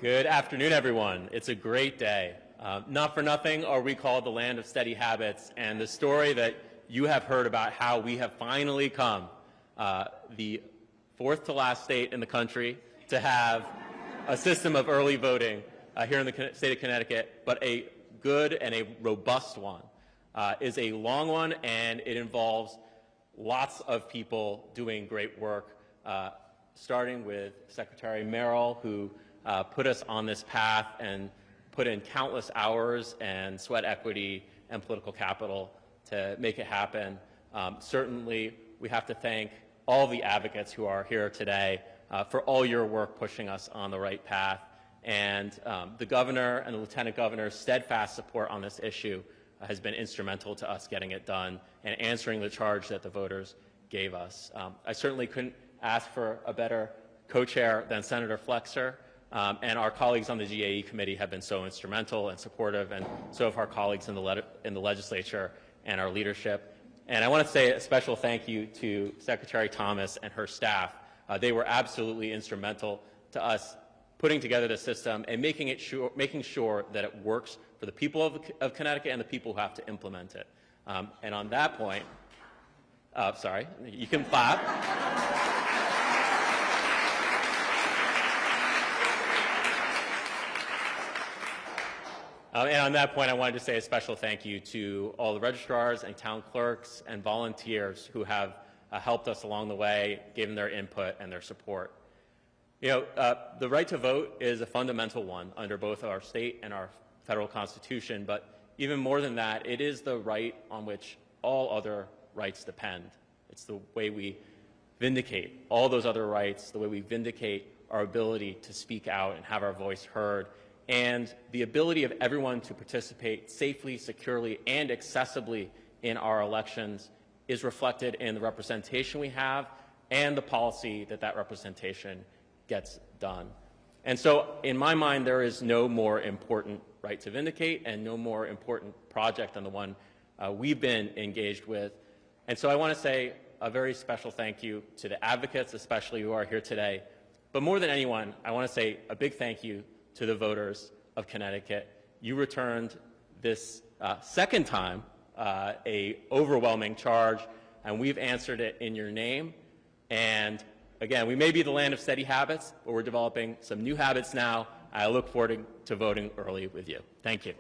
Good afternoon, everyone. It's a great day. Not for nothing are we called the land of steady habits, and the story that you have heard about how we have finally come, the fourth to last state in the country to have a system of early voting here in the state of Connecticut, but a good and a robust one, is a long one, and it involves lots of people doing great work, starting with Secretary Merrill, who put us on this path and put in countless hours and sweat equity and political capital to make it happen. Certainly, we have to thank all the advocates who are here today for all your work pushing us on the right path. And the governor and the lieutenant governor's steadfast support on this issue has been instrumental to us getting it done and answering the charge that the voters gave us. I certainly couldn't ask for a better co-chair than Senator Flexer, and our colleagues on the GAE committee have been so instrumental and supportive, and so have our colleagues in the legislature and our leadership. And I want to say a special thank you to Secretary Thomas and her staff. They were absolutely instrumental to us putting together the system and making sure that it works for the people of Connecticut and the people who have to implement it. And on that point, sorry, you can clap. And on that point, I wanted to say a special thank you to all the registrars and town clerks and volunteers who have helped us along the way, given their input and their support. You know, the right to vote is a fundamental one under both our state and our federal constitution, but even more than that, it is the right on which all other rights depend. It's the way we vindicate all those other rights, the way we vindicate our ability to speak out and have our voice heard, and the ability of everyone to participate safely, securely, and accessibly in our elections is reflected in the representation we have and the policy that that representation gets done. And so, in my mind, there is no more important right to vindicate and no more important project than the one we've been engaged with. And so I want to say a very special thank you to the advocates, especially who are here today. But more than anyone, I want to say a big thank you to the voters of Connecticut. You returned this second time a overwhelming charge, and we've answered it in your name. And again, we may be the land of steady habits, but we're developing some new habits now. I look forward to voting early with you. Thank you.